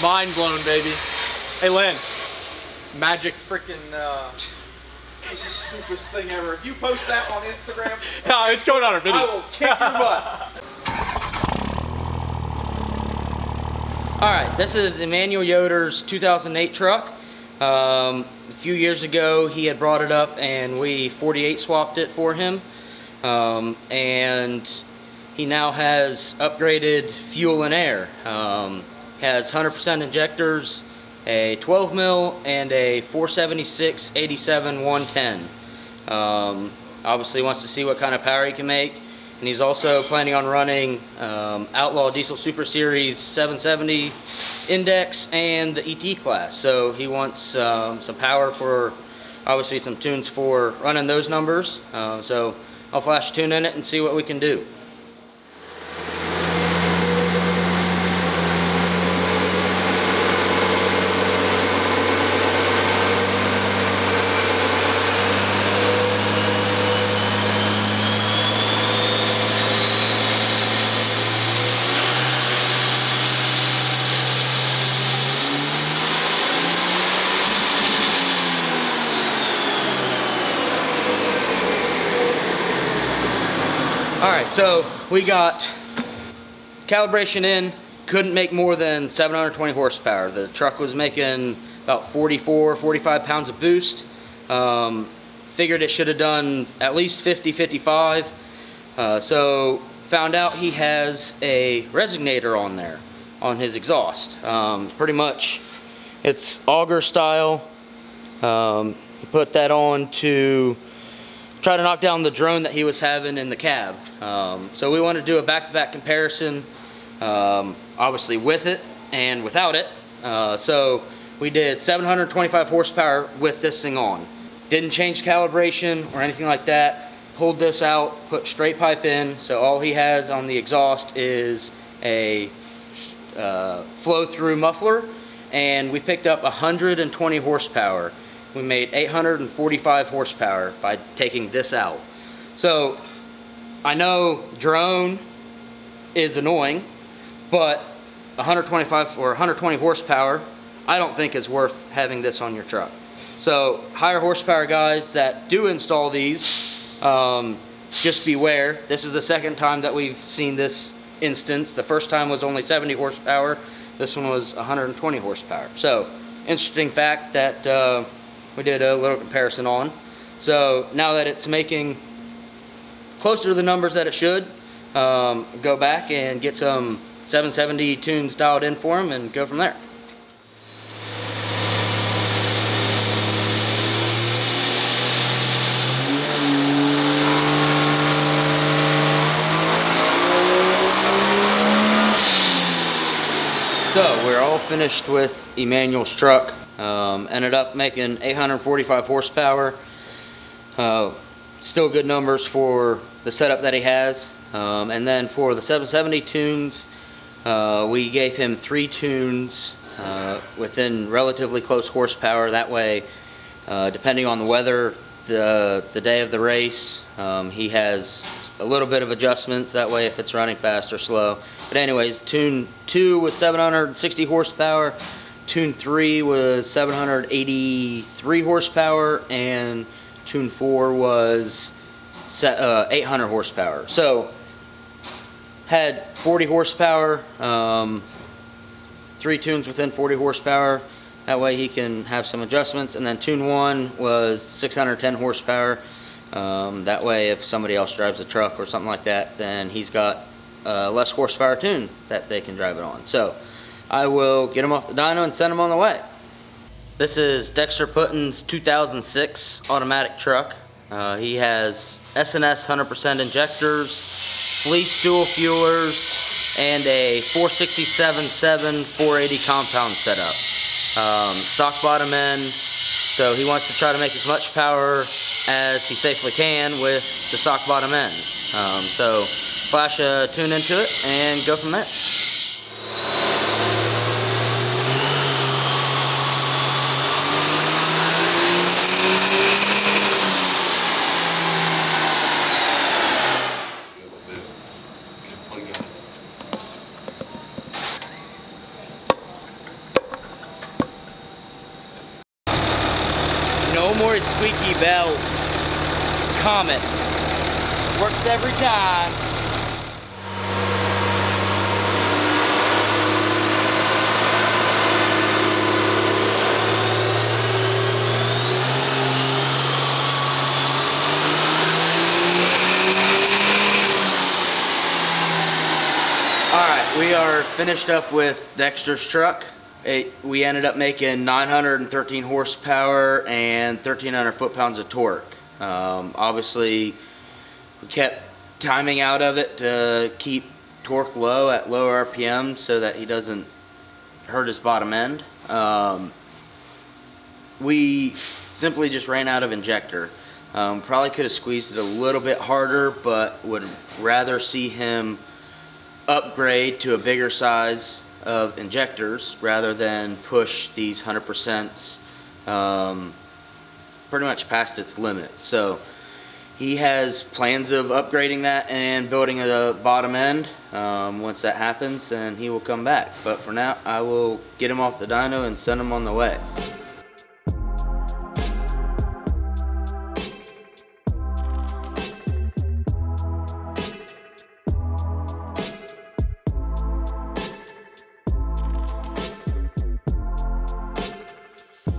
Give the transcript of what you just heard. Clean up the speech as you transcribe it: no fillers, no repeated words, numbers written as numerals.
Mind blown, baby. Hey, Lynn. Magic freaking. It's the stupidest thing ever. If you post that on Instagram, no, it's going on our video. I will kick your butt. Alright, this is Emmanuel Yoder's 2008 truck. A few years ago he had brought it up and we 48 swapped it for him. And he now has upgraded fuel and air. Has 100% injectors, a 12 mil and a 476 87 110. Obviously wants to see what kind of power he can make, and he's also planning on running Outlaw Diesel Super Series 770 Index and the ET class. So he wants some power for, obviously some tunes for running those numbers. So I'll flash a tune in it and see what we can do. Alright, so we got calibration in, couldn't make more than 720 horsepower. The truck was making about 44, 45 pounds of boost. Figured it should have done at least 50, 55. So found out he has a resonator on there, on his exhaust. Pretty much it's auger style. He put that on to try to knock down the drone that he was having in the cab. So we want to do a back-to-back comparison, obviously with it and without it. So we did 725 horsepower with this thing on. Didn't change calibration or anything like that. Pulled this out, put straight pipe in, so all he has on the exhaust is a flow-through muffler, and we picked up 120 horsepower. We made 845 horsepower by taking this out. So I know drone is annoying, but 125 or 120 horsepower I don't think is worth having this on your truck. So higher horsepower guys that do install these, just beware. This is the second time that we've seen this instance. The first time was only 70 horsepower. This one was 120 horsepower. So interesting fact that we did a little comparison on. So now that it's making closer to the numbers that it should, go back and get some 770 tunes dialed in for him and go from there. So we're all finished with Emmanuel's truck. Ended up making 845 horsepower. Still good numbers for the setup that he has. And then for the 770 tunes, we gave him 3 tunes within relatively close horsepower. That way, depending on the weather, the day of the race, he has a little bit of adjustments. That way if it's running fast or slow. But anyways, tune 2 was 760 horsepower. Tune 3 was 783 horsepower, and Tune 4 was 800 horsepower. So had 40 horsepower, 3 tunes within 40 horsepower. That way he can have some adjustments. And then Tune 1 was 610 horsepower. That way if somebody else drives a truck or something like that, then he's got less horsepower tune that they can drive it on. So I will get him off the dyno and send him on the way. This is Dexter Putten's 2006 automatic truck. He has S&S 100% injectors, fleece dual fuelers, and a 467.7 480 compound setup. Stock bottom end, so he wants to try to make as much power as he safely can with the stock bottom end. So flash a tune into it and go from there. No more squeaky bell Comet. Works every time. Alright, we are finished up with Dexter's truck. We ended up making 913 horsepower and 1,300 foot-pounds of torque. Obviously, we kept timing out of it to keep torque low at low RPM so that he doesn't hurt his bottom end. We simply just ran out of injector. Probably could have squeezed it a little bit harder, but would rather see him upgrade to a bigger size of injectors rather than push these 100%s pretty much past its limit. So he has plans of upgrading that and building a bottom end. Once that happens, then he will come back. But for now, I will get him off the dyno and send him on the way.